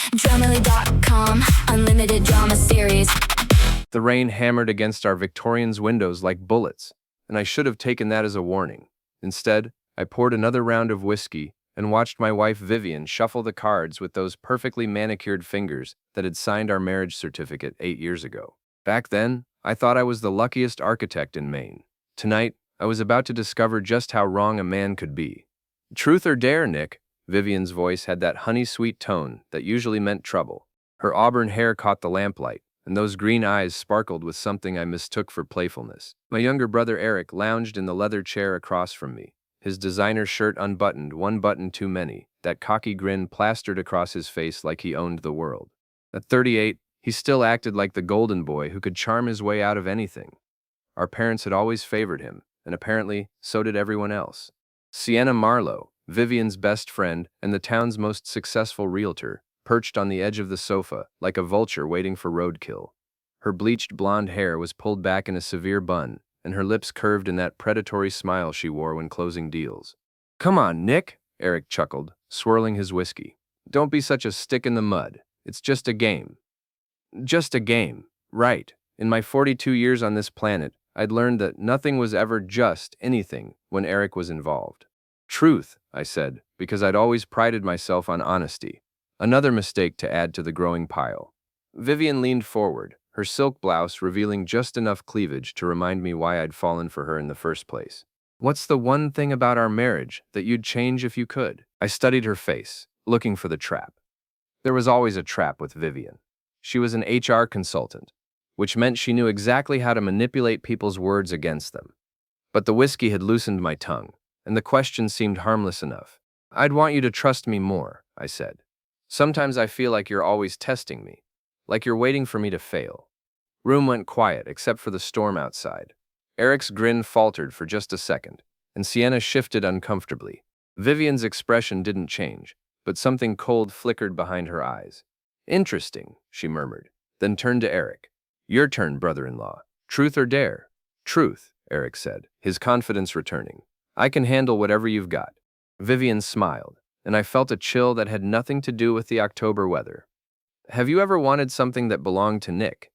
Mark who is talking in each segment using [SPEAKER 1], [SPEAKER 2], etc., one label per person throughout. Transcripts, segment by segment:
[SPEAKER 1] Dramily.com, unlimited drama series.
[SPEAKER 2] The rain hammered against our Victorian's windows like bullets, and I should have taken that as a warning. Instead, I poured another round of whiskey and watched my wife Vivian shuffle the cards with those perfectly manicured fingers that had signed our marriage certificate 8 years ago. Back then, I thought I was the luckiest architect in Maine. Tonight, I was about to discover just how wrong a man could be. Truth or dare, Nick? Vivian's voice had that honey-sweet tone that usually meant trouble. Her auburn hair caught the lamplight, and those green eyes sparkled with something I mistook for playfulness. My younger brother Eric lounged in the leather chair across from me, his designer shirt unbuttoned, one button too many, that cocky grin plastered across his face like he owned the world. At 38, he still acted like the golden boy who could charm his way out of anything. Our parents had always favored him, and apparently so did everyone else. Sienna Marlowe, Vivian's best friend and the town's most successful realtor, perched on the edge of the sofa like a vulture waiting for roadkill. Her bleached blonde hair was pulled back in a severe bun, and her lips curved in that predatory smile she wore when closing deals. "Come on, Nick," Eric chuckled, swirling his whiskey. "Don't be such a stick in the mud. It's just a game." Just a game, right. In my 42 years on this planet, I'd learned that nothing was ever just anything when Eric was involved. "Truth," I said, because I'd always prided myself on honesty. Another mistake to add to the growing pile. Vivian leaned forward, her silk blouse revealing just enough cleavage to remind me why I'd fallen for her in the first place. "What's the one thing about our marriage that you'd change if you could?" I studied her face, looking for the trap. There was always a trap with Vivian. She was an HR consultant, which meant she knew exactly how to manipulate people's words against them. But the whiskey had loosened my tongue, and the question seemed harmless enough. "I'd want you to trust me more," I said. "Sometimes I feel like you're always testing me, like you're waiting for me to fail." Room went quiet except for the storm outside. Eric's grin faltered for just a second, and Sienna shifted uncomfortably. Vivian's expression didn't change, but something cold flickered behind her eyes. "Interesting," she murmured, then turned to Eric. "Your turn, brother-in-law. Truth or dare?" "Truth," Eric said, his confidence returning. "I can handle whatever you've got." Vivian smiled, and I felt a chill that had nothing to do with the October weather. "Have you ever wanted something that belonged to Nick?"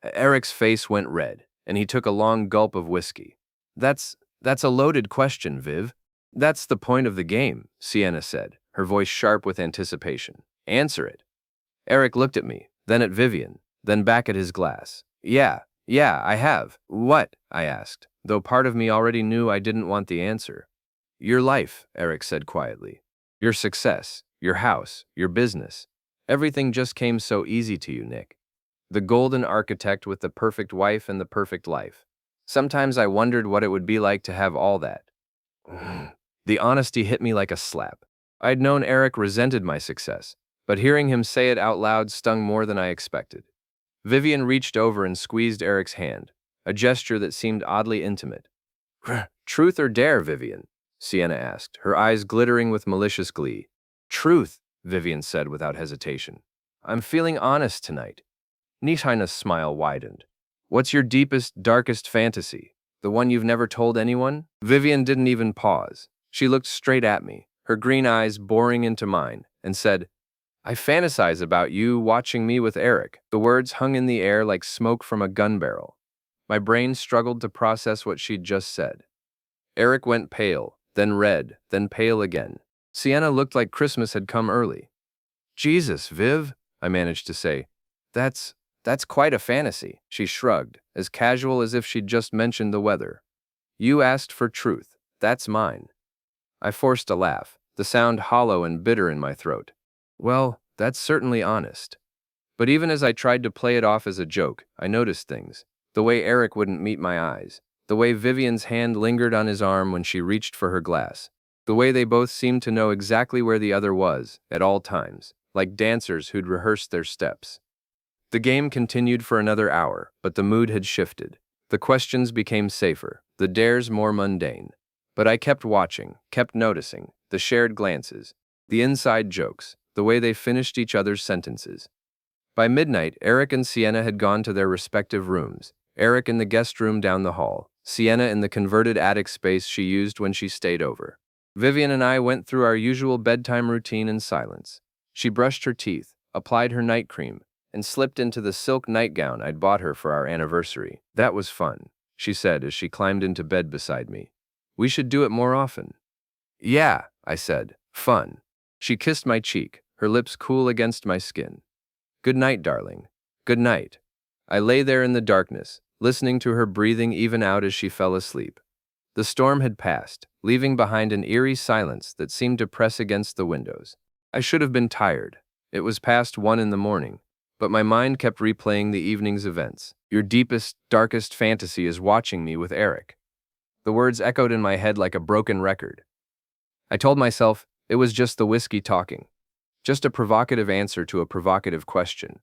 [SPEAKER 2] Eric's face went red, and he took a long gulp of whiskey. That's a loaded question, Viv." "That's the point of the game," Sienna said, her voice sharp with anticipation. "Answer it." Eric looked at me, then at Vivian, then back at his glass. Yeah, I have." "What?" I asked, though part of me already knew I didn't want the answer. "Your life," Eric said quietly. "Your success, your house, your business. Everything just came so easy to you, Nick. The golden architect with the perfect wife and the perfect life. Sometimes I wondered what it would be like to have all that." The honesty hit me like a slap. I'd known Eric resented my success, but hearing him say it out loud stung more than I expected. Vivian reached over and squeezed Eric's hand, a gesture that seemed oddly intimate. "Truth or dare, Vivian?" Sienna asked, her eyes glittering with malicious glee. "Truth," Vivian said without hesitation. "I'm feeling honest tonight." Nishina's smile widened. "What's your deepest, darkest fantasy? The one you've never told anyone?" Vivian didn't even pause. She looked straight at me, her green eyes boring into mine, and said, "I fantasize about you watching me with Eric." The words hung in the air like smoke from a gun barrel. My brain struggled to process what she'd just said. Eric went pale, then red, then pale again. Sienna looked like Christmas had come early. "Jesus, Viv," I managed to say. That's quite a fantasy," she shrugged, as casual as if she'd just mentioned the weather. "You asked for truth. That's mine." I forced a laugh, the sound hollow and bitter in my throat. "Well, that's certainly honest." But even as I tried to play it off as a joke, I noticed things. The way Eric wouldn't meet my eyes. The way Vivian's hand lingered on his arm when she reached for her glass. The way they both seemed to know exactly where the other was, at all times, like dancers who'd rehearsed their steps. The game continued for another hour, but the mood had shifted. The questions became safer, the dares more mundane. But I kept watching, kept noticing, the shared glances, the inside jokes, the way they finished each other's sentences. By midnight, Eric and Sienna had gone to their respective rooms, Eric in the guest room down the hall, Sienna in the converted attic space she used when she stayed over. Vivian and I went through our usual bedtime routine in silence. She brushed her teeth, applied her night cream, and slipped into the silk nightgown I'd bought her for our anniversary. That was fun, she said as she climbed into bed beside me. We should do it more often. Yeah, I said, fun. She kissed my cheek, her lips cool against my skin. Good night, darling. Good night. I lay there in the darkness, listening to her breathing even out as she fell asleep. The storm had passed, leaving behind an eerie silence that seemed to press against the windows. I should have been tired. It was past 1 in the morning, but my mind kept replaying the evening's events. Your deepest, darkest fantasy is watching me with Eric. The words echoed in my head like a broken record. I told myself it was just the whiskey talking, just a provocative answer to a provocative question.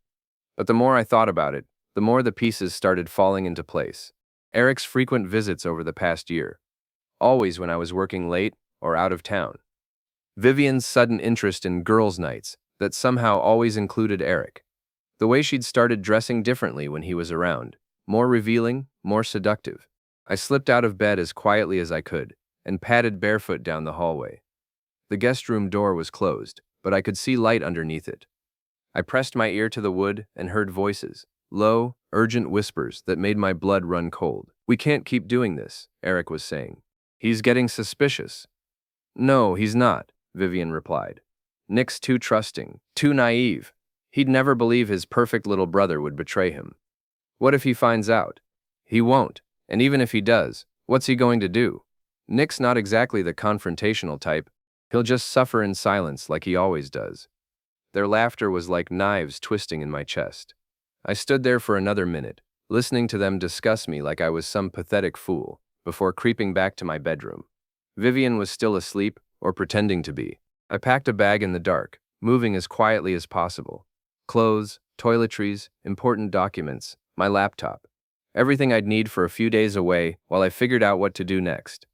[SPEAKER 2] But the more I thought about it, the more the pieces started falling into place. Eric's frequent visits over the past year, always when I was working late or out of town. Vivian's sudden interest in girls' nights that somehow always included Eric. The way she'd started dressing differently when he was around, more revealing, more seductive. I slipped out of bed as quietly as I could and padded barefoot down the hallway. The guest room door was closed, but I could see light underneath it. I pressed my ear to the wood and heard voices, low, urgent whispers that made my blood run cold. We can't keep doing this, Eric was saying. He's getting suspicious. No, he's not, Vivian replied. Nick's too trusting, too naive. He'd never believe his perfect little brother would betray him. What if he finds out? He won't, and even if he does, what's he going to do? Nick's not exactly the confrontational type. He'll just suffer in silence like he always does. Their laughter was like knives twisting in my chest. I stood there for another minute, listening to them discuss me like I was some pathetic fool, before creeping back to my bedroom. Vivian was still asleep, or pretending to be. I packed a bag in the dark, moving as quietly as possible. Clothes, toiletries, important documents, my laptop. Everything I'd need for a few days away while I figured out what to do next.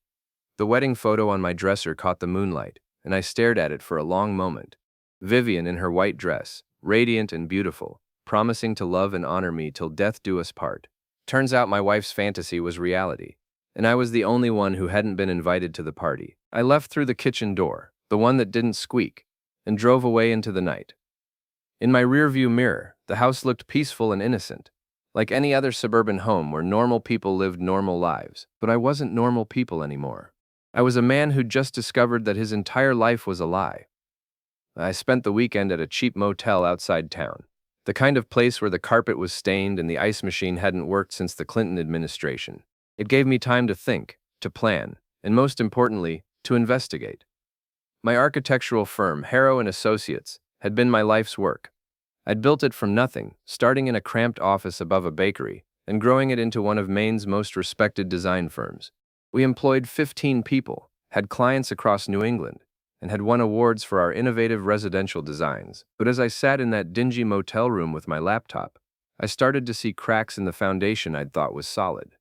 [SPEAKER 2] The wedding photo on my dresser caught the moonlight, and I stared at it for a long moment. Vivian in her white dress, radiant and beautiful, promising to love and honor me till death do us part. Turns out my wife's fantasy was reality, and I was the only one who hadn't been invited to the party. I left through the kitchen door, the one that didn't squeak, and drove away into the night. In my rearview mirror, the house looked peaceful and innocent, like any other suburban home where normal people lived normal lives. But I wasn't normal people anymore. I was a man who'd just discovered that his entire life was a lie. I spent the weekend at a cheap motel outside town, the kind of place where the carpet was stained and the ice machine hadn't worked since the Clinton administration. It gave me time to think, to plan, and most importantly, to investigate. My architectural firm, Harrow and Associates, had been my life's work. I'd built it from nothing, starting in a cramped office above a bakery, and growing it into one of Maine's most respected design firms. We employed 15 people, had clients across New England, and had won awards for our innovative residential designs. But as I sat in that dingy motel room with my laptop, I started to see cracks in the foundation I'd thought was solid.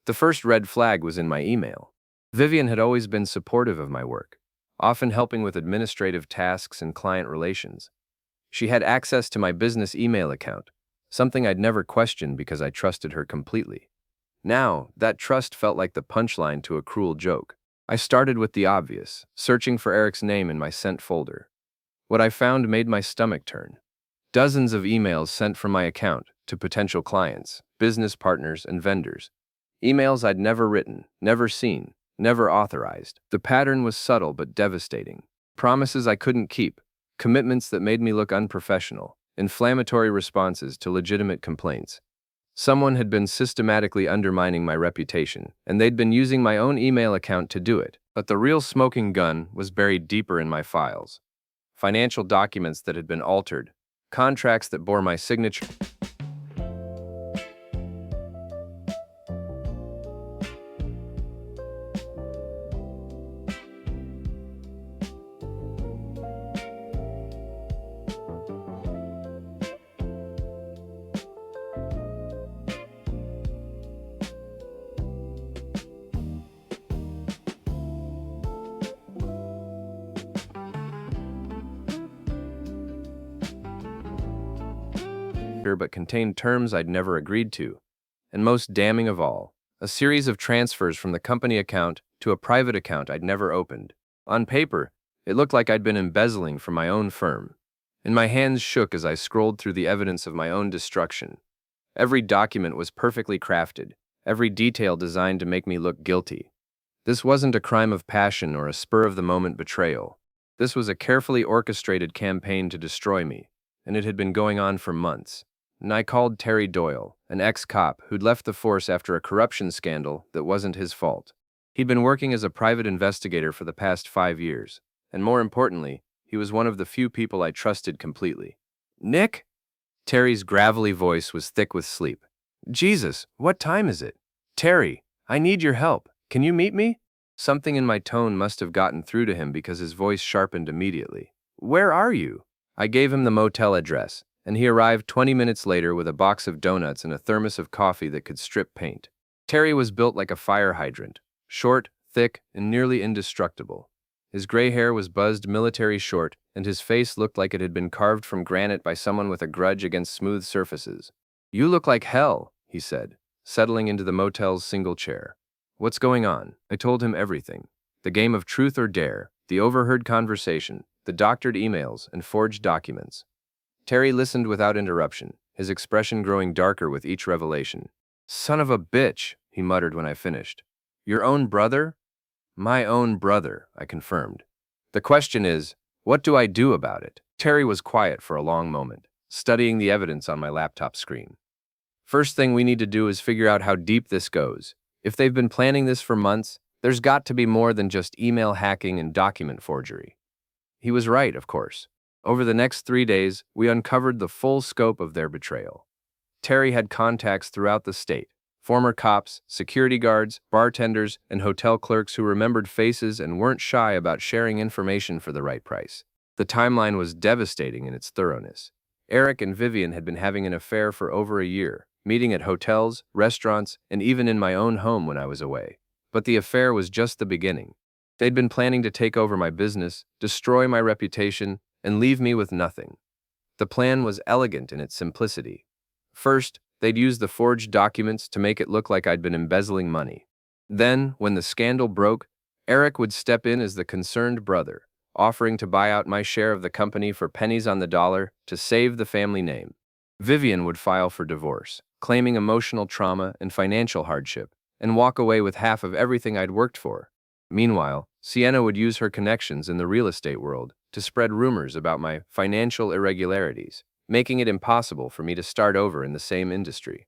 [SPEAKER 2] The first red flag was in my email. Vivian had always been supportive of my work, often helping with administrative tasks and client relations. She had access to my business email account, something I'd never questioned because I trusted her completely. Now, that trust felt like the punchline to a cruel joke. I started with the obvious, searching for Eric's name in my sent folder. What I found made my stomach turn. Dozens of emails sent from my account to potential clients, business partners, and vendors. Emails I'd never written, never seen, never authorized. The pattern was subtle but devastating. Promises I couldn't keep, commitments that made me look unprofessional, inflammatory responses to legitimate complaints. Someone had been systematically undermining my reputation, and they'd been using my own email account to do it. But the real smoking gun was buried deeper in my files. Financial documents that had been altered, contracts that bore my signature. But contained terms I'd never agreed to. And most damning of all, a series of transfers from the company account to a private account I'd never opened. On paper, it looked like I'd been embezzling from my own firm. and my hands shook as I scrolled through the evidence of my own destruction. Every document was perfectly crafted, every detail designed to make me look guilty. This wasn't a crime of passion or a spur-of-the-moment betrayal. This was a carefully orchestrated campaign to destroy me, and it had been going on for months. And I called Terry Doyle, an ex-cop who'd left the force after a corruption scandal that wasn't his fault. He'd been working as a private investigator for the past 5 years, and more importantly, he was one of the few people I trusted completely. "Nick?" Terry's gravelly voice was thick with sleep. "Jesus, what time is it? Terry, I need your help. Can you meet me?" Something in my tone must have gotten through to him because his voice sharpened immediately. "Where are you?" I gave him the motel address, and he arrived 20 minutes later with a box of donuts and a thermos of coffee that could strip paint. Terry was built like a fire hydrant, short, thick, and nearly indestructible. His gray hair was buzzed military short, and his face looked like it had been carved from granite by someone with a grudge against smooth surfaces. "You look like hell," he said, settling into the motel's single chair. "What's going on?" I told him everything. The game of truth or dare, the overheard conversation, the doctored emails, and forged documents. Terry listened without interruption, his expression growing darker with each revelation. "Son of a bitch," he muttered when I finished. "Your own brother?" "My own brother," I confirmed. "The question is, what do I do about it?" Terry was quiet for a long moment, studying the evidence on my laptop screen. "First thing we need to do is figure out how deep this goes. If they've been planning this for months, there's got to be more than just email hacking and document forgery." He was right, of course. Over the next 3 days, we uncovered the full scope of their betrayal. Terry had contacts throughout the state, former cops, security guards, bartenders, and hotel clerks who remembered faces and weren't shy about sharing information for the right price. The timeline was devastating in its thoroughness. Eric and Vivian had been having an affair for over a year, meeting at hotels, restaurants, and even in my own home when I was away. But the affair was just the beginning. They'd been planning to take over my business, destroy my reputation, and leave me with nothing. The plan was elegant in its simplicity. First, they'd use the forged documents to make it look like I'd been embezzling money. Then, when the scandal broke, Eric would step in as the concerned brother, offering to buy out my share of the company for pennies on the dollar to save the family name. Vivian would file for divorce, claiming emotional trauma and financial hardship, and walk away with half of everything I'd worked for. Meanwhile, Sienna would use her connections in the real estate world to spread rumors about my financial irregularities, making it impossible for me to start over in the same industry.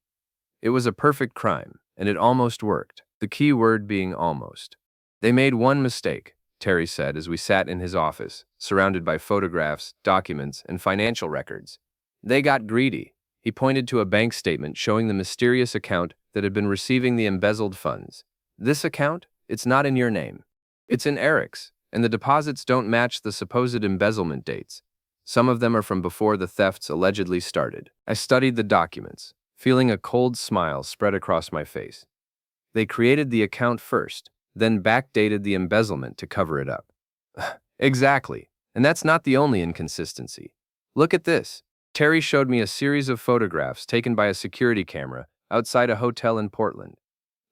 [SPEAKER 2] It was a perfect crime, and it almost worked, the key word being almost. "They made one mistake," Terry said as we sat in his office, surrounded by photographs, documents, and financial records. "They got greedy." He pointed to a bank statement showing the mysterious account that had been receiving the embezzled funds. "This account? It's not in your name. It's in Eric's, and the deposits don't match the supposed embezzlement dates. Some of them are from before the thefts allegedly started." I studied the documents, feeling a cold smile spread across my face. They created the account first, then backdated the embezzlement to cover it up. Exactly, and that's not the only inconsistency. Look at this. Terry showed me a series of photographs taken by a security camera outside a hotel in Portland.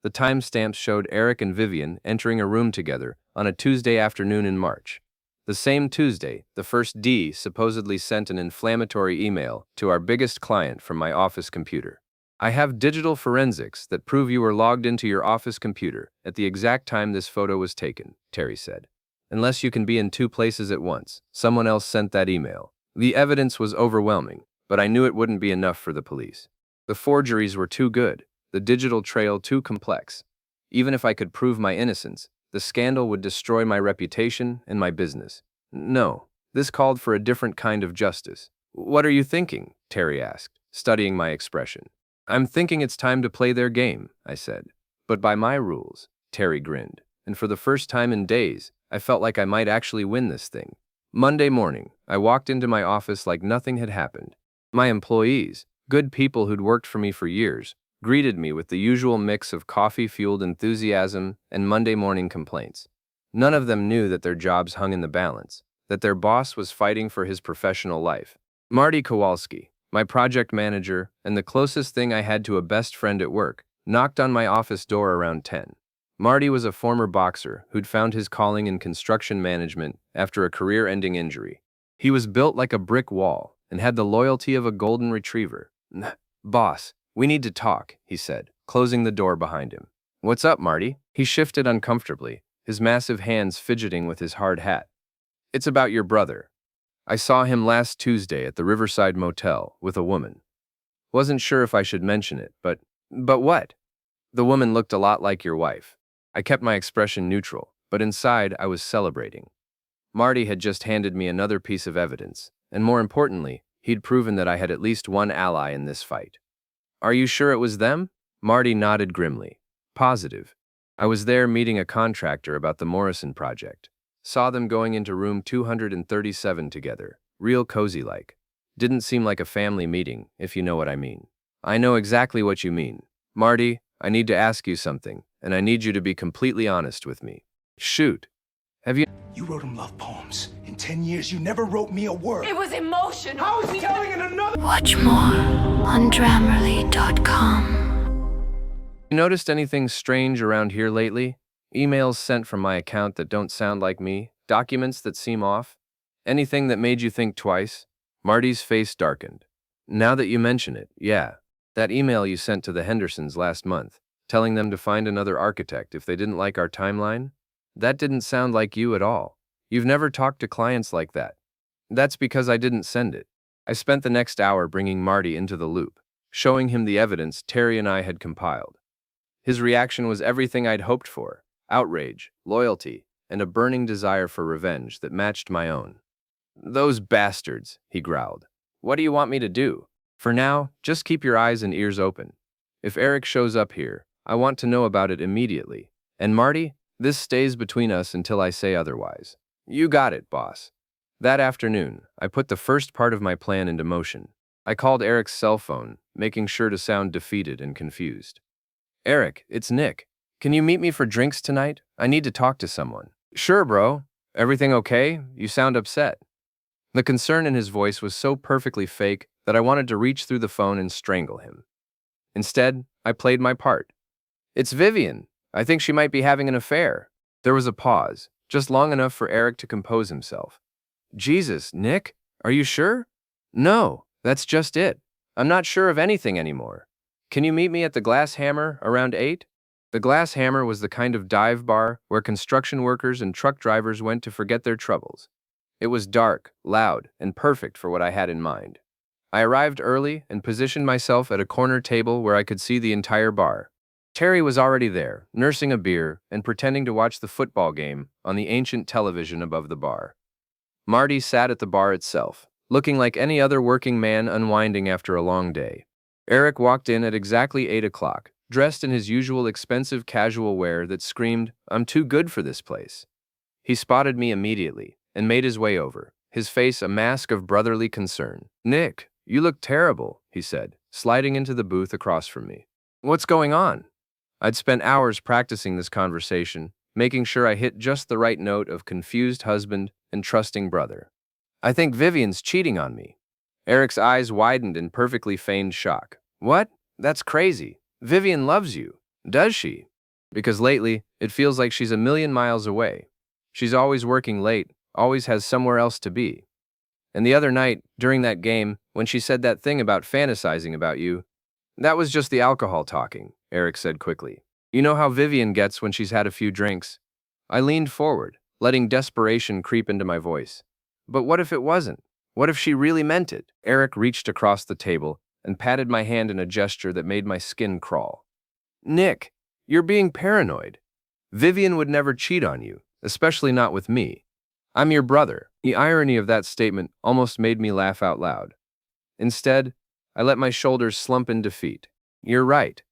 [SPEAKER 2] The timestamps showed Eric and Vivian entering a room together on a Tuesday afternoon in March. The same Tuesday, the first D supposedly sent an inflammatory email to our biggest client from my office computer. "I have digital forensics that prove you were logged into your office computer at the exact time this photo was taken," Terry said. "Unless you can be in 2 places at once, someone else sent that email." The evidence was overwhelming, but I knew it wouldn't be enough for the police. The forgeries were too good, the digital trail too complex. Even if I could prove my innocence, the scandal would destroy my reputation and my business. No, this called for a different kind of justice. "What are you thinking?" Terry asked, studying my expression. "I'm thinking it's time to play their game," I said. "But by my rules," Terry grinned, and for the first time in days, I felt like I might actually win this thing. Monday morning, I walked into my office like nothing had happened. My employees, good people who'd worked for me for years, greeted me with the usual mix of coffee-fueled enthusiasm and Monday morning complaints. None of them knew that their jobs hung in the balance, that their boss was fighting for his professional life. Marty Kowalski, my project manager and the closest thing I had to a best friend at work, knocked on my office door around 10. Marty was a former boxer who'd found his calling in construction management after a career-ending injury. He was built like a brick wall and had the loyalty of a golden retriever. Boss, we need to talk, he said, closing the door behind him. What's up, Marty? He shifted uncomfortably, his massive hands fidgeting with his hard hat. It's about your brother. I saw him last Tuesday at the Riverside Motel with a woman. Wasn't sure if I should mention it, but what? The woman looked a lot like your wife. I kept my expression neutral, but inside I was celebrating. Marty had just handed me another piece of evidence, and more importantly, he'd proven that I had at least one ally in this fight. Are you sure it was them? Marty nodded grimly. Positive. I was there meeting a contractor about the Morrison project. Saw them going into room 237 together, real cozy-like. Didn't seem like a family meeting, if you know what I mean. I know exactly what you mean. Marty, I need to ask you something, and I need you to be completely honest with me. Shoot. Have you...
[SPEAKER 3] You wrote him love poems. In 10 years, you never wrote me a word.
[SPEAKER 4] It was emotional.
[SPEAKER 3] How is he telling in another?
[SPEAKER 1] Watch more on Grammarly.com.
[SPEAKER 2] You noticed anything strange around here lately? Emails sent from my account that don't sound like me? Documents that seem off? Anything that made you think twice? Marty's face darkened. Now that you mention it, yeah. That email you sent to the Hendersons last month, telling them to find another architect if they didn't like our timeline? That didn't sound like you at all. You've never talked to clients like that. That's because I didn't send it. I spent the next hour bringing Marty into the loop, showing him the evidence Terry and I had compiled. His reaction was everything I'd hoped for: outrage, loyalty, and a burning desire for revenge that matched my own. Those bastards, he growled. What do you want me to do? For now, just keep your eyes and ears open. If Eric shows up here, I want to know about it immediately. And Marty, this stays between us until I say otherwise. You got it, boss. That afternoon, I put the first part of my plan into motion. I called Eric's cell phone, making sure to sound defeated and confused. Eric, it's Nick. Can you meet me for drinks tonight? I need to talk to someone. Sure, bro. Everything okay? You sound upset. The concern in his voice was so perfectly fake that I wanted to reach through the phone and strangle him. Instead, I played my part. It's Vivian. I think she might be having an affair. There was a pause, just long enough for Eric to compose himself. Jesus, Nick, are you sure? No, that's just it. I'm not sure of anything anymore. Can you meet me at the Glass Hammer around 8? The Glass Hammer was the kind of dive bar where construction workers and truck drivers went to forget their troubles. It was dark, loud, and perfect for what I had in mind. I arrived early and positioned myself at a corner table where I could see the entire bar. Terry was already there, nursing a beer and pretending to watch the football game on the ancient television above the bar. Marty sat at the bar itself, looking like any other working man unwinding after a long day. Eric walked in at exactly 8 o'clock, dressed in his usual expensive casual wear that screamed, "I'm too good for this place." He spotted me immediately and made his way over, his face a mask of brotherly concern. "Nick, you look terrible," he said, sliding into the booth across from me. "What's going on?" I'd spent hours practicing this conversation, making sure I hit just the right note of confused husband and trusting brother. "I think Vivian's cheating on me." Eric's eyes widened in perfectly feigned shock. "What? That's crazy. Vivian loves you. Does she?" Because lately, it feels like she's a million miles away. She's always working late, always has somewhere else to be. And the other night, during that game, when she said that thing about fantasizing about you, that was just the alcohol talking, Eric said quickly. You know how Vivian gets when she's had a few drinks. I leaned forward, letting desperation creep into my voice. But what if it wasn't? What if she really meant it? Eric reached across the table and patted my hand in a gesture that made my skin crawl. Nick, you're being paranoid. Vivian would never cheat on you, especially not with me. I'm your brother. The irony of that statement almost made me laugh out loud. Instead, I let my shoulders slump in defeat. You're right.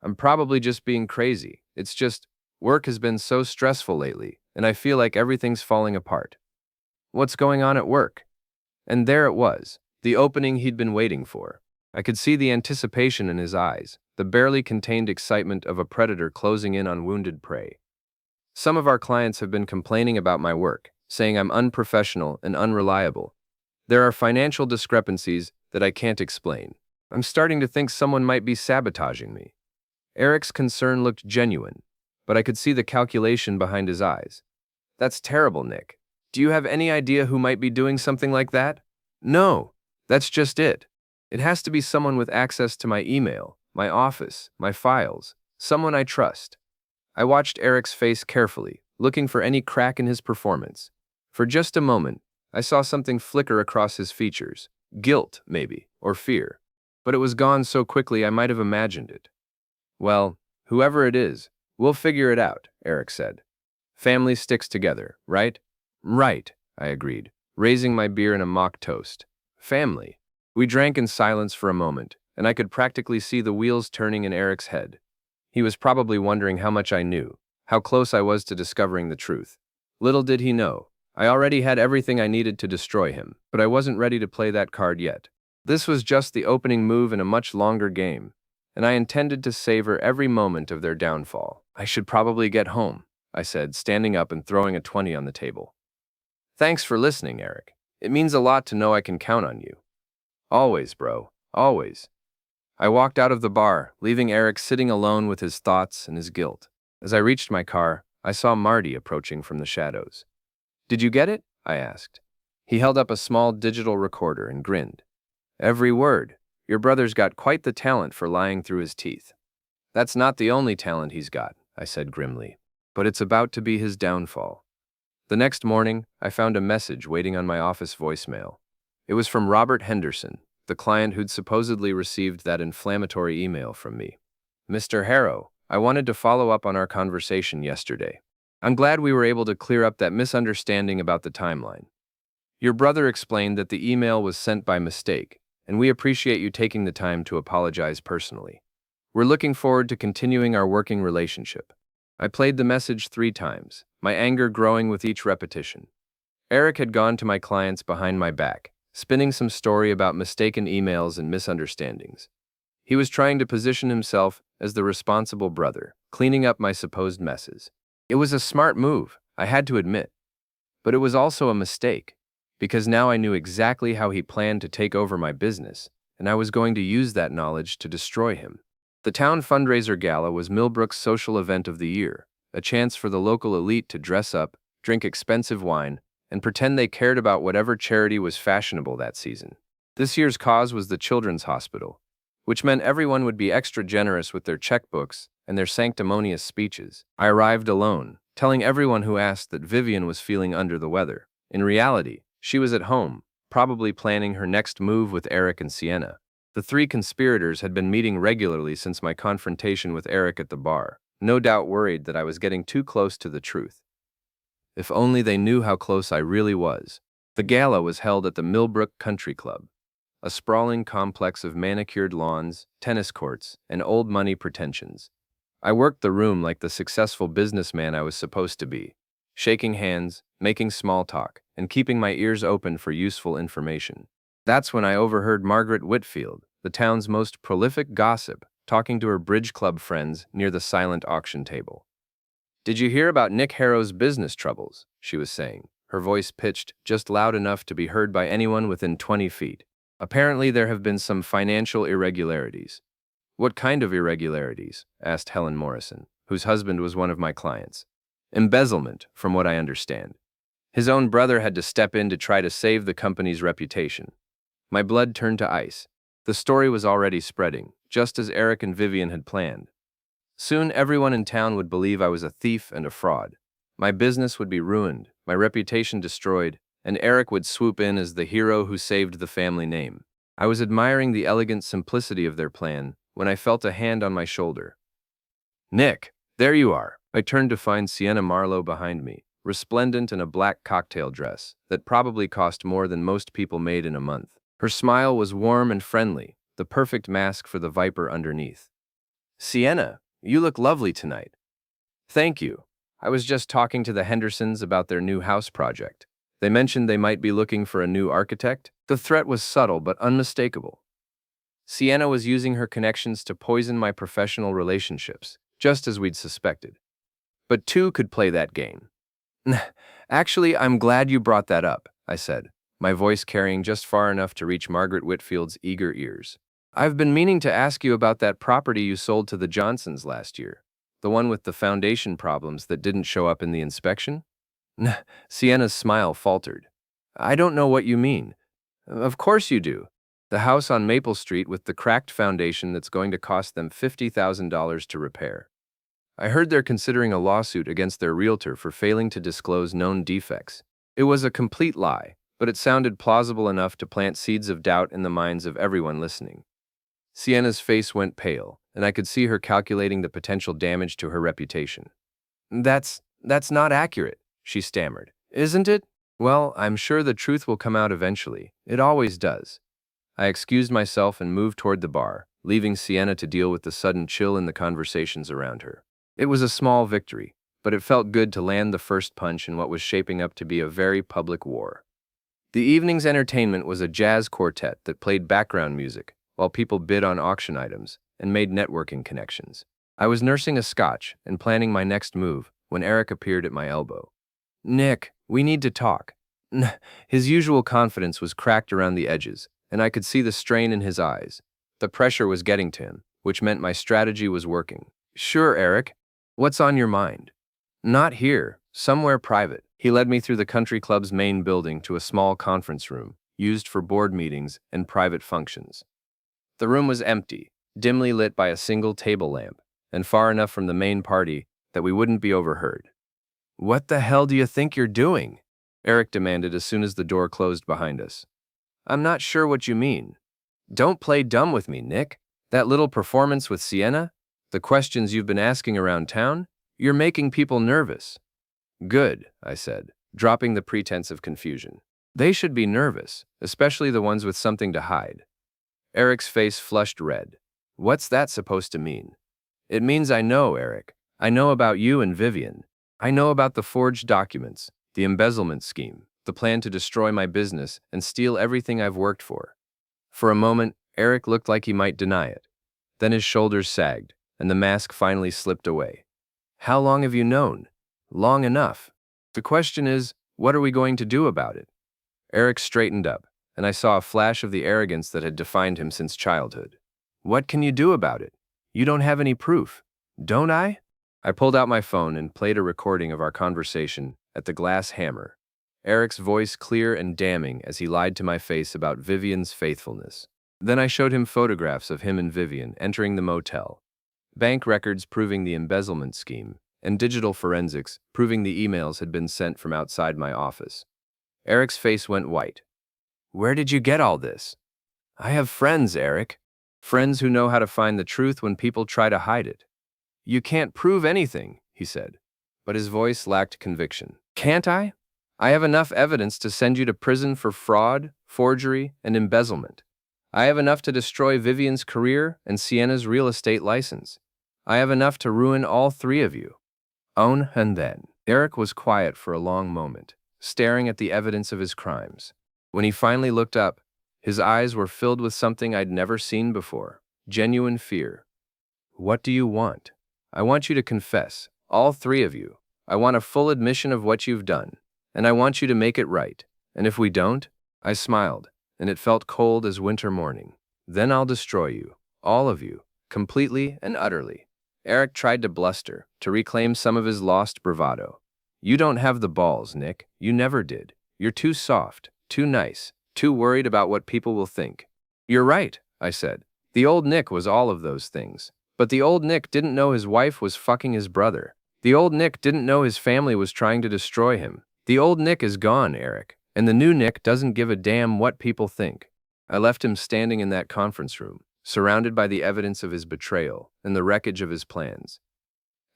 [SPEAKER 2] I'm probably just being crazy. It's just, work has been so stressful lately, and I feel like everything's falling apart. What's going on at work? And there it was, the opening he'd been waiting for. I could see the anticipation in his eyes, the barely contained excitement of a predator closing in on wounded prey. Some of our clients have been complaining about my work, saying I'm unprofessional and unreliable. There are financial discrepancies that I can't explain. I'm starting to think someone might be sabotaging me. Eric's concern looked genuine, but I could see the calculation behind his eyes. That's terrible, Nick. Do you have any idea who might be doing something like that? No, that's just it. It has to be someone with access to my email, my office, my files, someone I trust. I watched Eric's face carefully, looking for any crack in his performance. For just a moment, I saw something flicker across his features. Guilt, maybe, or fear. But it was gone so quickly I might have imagined it. Well, whoever it is, we'll figure it out, Eric said. Family sticks together, right? Right, I agreed, raising my beer in a mock toast. Family. We drank in silence for a moment, and I could practically see the wheels turning in Eric's head. He was probably wondering how much I knew, how close I was to discovering the truth. Little did he know, I already had everything I needed to destroy him, but I wasn't ready to play that card yet. This was just the opening move in a much longer game, and I intended to savor every moment of their downfall. I should probably get home, I said, standing up and throwing a 20 on the table. Thanks for listening, Eric. It means a lot to know I can count on you. Always, bro. Always. I walked out of the bar, leaving Eric sitting alone with his thoughts and his guilt. As I reached my car, I saw Marty approaching from the shadows. Did you get it? I asked. He held up a small digital recorder and grinned. Every word. Your brother's got quite the talent for lying through his teeth. That's not the only talent he's got, I said grimly. But it's about to be his downfall. The next morning, I found a message waiting on my office voicemail. It was from Robert Henderson, the client who'd supposedly received that inflammatory email from me. Mr. Harrow, I wanted to follow up on our conversation yesterday. I'm glad we were able to clear up that misunderstanding about the timeline. Your brother explained that the email was sent by mistake, and we appreciate you taking the time to apologize personally. We're looking forward to continuing our working relationship. I played the message 3 times, my anger growing with each repetition. Eric had gone to my clients behind my back, spinning some story about mistaken emails and misunderstandings. He was trying to position himself as the responsible brother, cleaning up my supposed messes. It was a smart move, I had to admit. But it was also a mistake, because now I knew exactly how he planned to take over my business, and I was going to use that knowledge to destroy him. The town fundraiser gala was Millbrook's social event of the year, a chance for the local elite to dress up, drink expensive wine, and pretend they cared about whatever charity was fashionable that season. This year's cause was the Children's Hospital, which meant everyone would be extra generous with their checkbooks and their sanctimonious speeches. I arrived alone, telling everyone who asked that Vivian was feeling under the weather. In reality, she was at home, probably planning her next move with Eric and Sienna. The 3 conspirators had been meeting regularly since my confrontation with Eric at the bar, no doubt worried that I was getting too close to the truth. If only they knew how close I really was. The gala was held at the Millbrook Country Club, a sprawling complex of manicured lawns, tennis courts, and old money pretensions. I worked the room like the successful businessman I was supposed to be, shaking hands, making small talk, and keeping my ears open for useful information. That's when I overheard Margaret Whitfield, the town's most prolific gossip, talking to her bridge club friends near the silent auction table. Did you hear about Nick Harrow's business troubles? She was saying, her voice pitched just loud enough to be heard by anyone within 20 feet. Apparently there have been some financial irregularities. What kind of irregularities? Asked Helen Morrison, whose husband was one of my clients. Embezzlement, from what I understand. His own brother had to step in to try to save the company's reputation. My blood turned to ice. The story was already spreading, just as Eric and Vivian had planned. Soon everyone in town would believe I was a thief and a fraud. My business would be ruined, my reputation destroyed, and Eric would swoop in as the hero who saved the family name. I was admiring the elegant simplicity of their plan when I felt a hand on my shoulder. Nick, there you are. I turned to find Sienna Marlowe behind me, resplendent in a black cocktail dress that probably cost more than most people made in a month. Her smile was warm and friendly, the perfect mask for the viper underneath. Sienna, you look lovely tonight. Thank you. I was just talking to the Hendersons about their new house project. They mentioned they might be looking for a new architect. The threat was subtle but unmistakable. Sienna was using her connections to poison my professional relationships, just as we'd suspected. But 2 could play that game. Actually, I'm glad you brought that up, I said, my voice carrying just far enough to reach Margaret Whitfield's eager ears. I've been meaning to ask you about that property you sold to the Johnsons last year, the one with the foundation problems that didn't show up in the inspection? Sienna's smile faltered. I don't know what you mean. Of course you do. The house on Maple Street with the cracked foundation that's going to cost them $50,000 to repair. I heard they're considering a lawsuit against their realtor for failing to disclose known defects. It was a complete lie, but it sounded plausible enough to plant seeds of doubt in the minds of everyone listening. Sienna's face went pale, and I could see her calculating the potential damage to her reputation. That's not accurate, she stammered. Isn't it? Well, I'm sure the truth will come out eventually. It always does. I excused myself and moved toward the bar, leaving Sienna to deal with the sudden chill in the conversations around her. It was a small victory, but it felt good to land the first punch in what was shaping up to be a very public war. The evening's entertainment was a jazz quartet that played background music while people bid on auction items and made networking connections. I was nursing a scotch and planning my next move when Eric appeared at my elbow. Nick, we need to talk. His usual confidence was cracked around the edges, and I could see the strain in his eyes. The pressure was getting to him, which meant my strategy was working. Sure, Eric. What's on your mind? Not here, somewhere private. He led me through the country club's main building to a small conference room, used for board meetings and private functions. The room was empty, dimly lit by a single table lamp, and far enough from the main party that we wouldn't be overheard. What the hell do you think you're doing? Eric demanded as soon as the door closed behind us. I'm not sure what you mean. Don't play dumb with me, Nick. That little performance with Sienna? The questions you've been asking around town? You're making people nervous. Good, I said, dropping the pretense of confusion. They should be nervous, especially the ones with something to hide. Eric's face flushed red. What's that supposed to mean? It means I know, Eric. I know about you and Vivian. I know about the forged documents, the embezzlement scheme, the plan to destroy my business and steal everything I've worked for. For a moment, Eric looked like he might deny it. Then his shoulders sagged, and the mask finally slipped away. How long have you known? Long enough. The question is, what are we going to do about it? Eric straightened up, and I saw a flash of the arrogance that had defined him since childhood. What can you do about it? You don't have any proof. Don't I? I pulled out my phone and played a recording of our conversation at the Glass Hammer. Eric's voice clear and damning as he lied to my face about Vivian's faithfulness. Then I showed him photographs of him and Vivian entering the motel, bank records proving the embezzlement scheme, and digital forensics proving the emails had been sent from outside my office. Eric's face went white. Where did you get all this? I have friends, Eric. Friends who know how to find the truth when people try to hide it. You can't prove anything, he said, but his voice lacked conviction. Can't I? I have enough evidence to send you to prison for fraud, forgery, and embezzlement. I have enough to destroy Vivian's career and Sienna's real estate license. I have enough to ruin all three of you. Own and then. Eric was quiet for a long moment, staring at the evidence of his crimes. When he finally looked up, his eyes were filled with something I'd never seen before, genuine fear. What do you want? I want you to confess, all three of you. I want a full admission of what you've done, and I want you to make it right. And if we don't, I smiled, and it felt cold as winter morning. Then I'll destroy you, all of you, completely and utterly. Eric tried to bluster, to reclaim some of his lost bravado. You don't have the balls, Nick. You never did. You're too soft, too nice, too worried about what people will think. You're right, I said. The old Nick was all of those things. But the old Nick didn't know his wife was fucking his brother. The old Nick didn't know his family was trying to destroy him. The old Nick is gone, Eric, and the new Nick doesn't give a damn what people think. I left him standing in that conference room, surrounded by the evidence of his betrayal and the wreckage of his plans.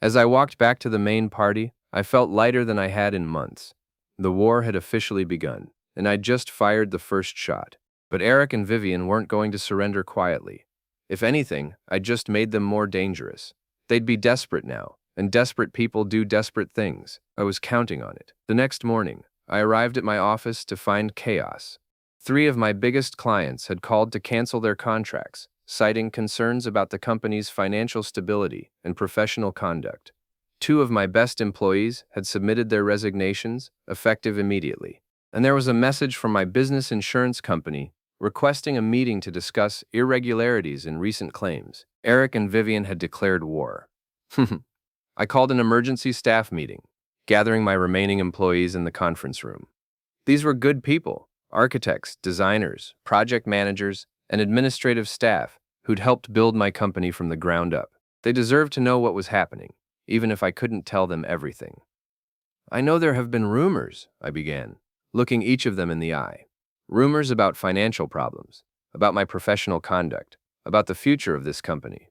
[SPEAKER 2] As I walked back to the main party, I felt lighter than I had in months. The war had officially begun, and I'd just fired the first shot. But Eric and Vivian weren't going to surrender quietly. If anything, I just made them more dangerous. They'd be desperate now, and desperate people do desperate things. I was counting on it. The next morning, I arrived at my office to find chaos. 3 of my biggest clients had called to cancel their contracts, citing concerns about the company's financial stability and professional conduct. 2 of my best employees had submitted their resignations, effective immediately. And there was a message from my business insurance company requesting a meeting to discuss irregularities in recent claims. Eric and Vivian had declared war. I called an emergency staff meeting, gathering my remaining employees in the conference room. These were good people, architects, designers, project managers, and administrative staff who'd helped build my company from the ground up. They deserved to know what was happening, even if I couldn't tell them everything. I know there have been rumors, I began, looking each of them in the eye. Rumors about financial problems, about my professional conduct, about the future of this company.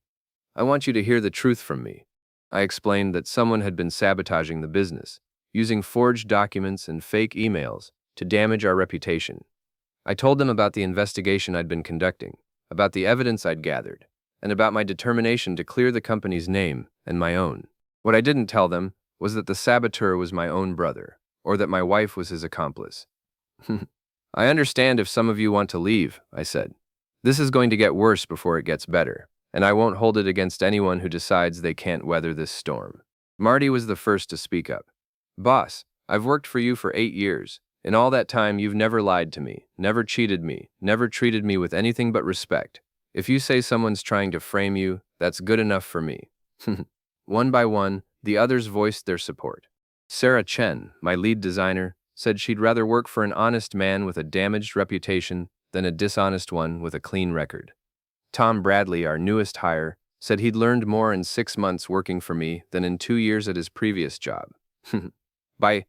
[SPEAKER 2] I want you to hear the truth from me. I explained that someone had been sabotaging the business, using forged documents and fake emails to damage our reputation. I told them about the investigation I'd been conducting, about the evidence I'd gathered, and about my determination to clear the company's name and my own. What I didn't tell them was that the saboteur was my own brother, or that my wife was his accomplice. I understand if some of you want to leave, I said. This is going to get worse before it gets better, and I won't hold it against anyone who decides they can't weather this storm. Marty was the first to speak up. Boss, I've worked for you for 8 years. In all that time, you've never lied to me, never cheated me, never treated me with anything but respect. If you say someone's trying to frame you, that's good enough for me. One by one, the others voiced their support. Sarah Chen, my lead designer, said she'd rather work for an honest man with a damaged reputation than a dishonest one with a clean record. Tom Bradley, our newest hire, said he'd learned more in 6 months working for me than in 2 years at his previous job. By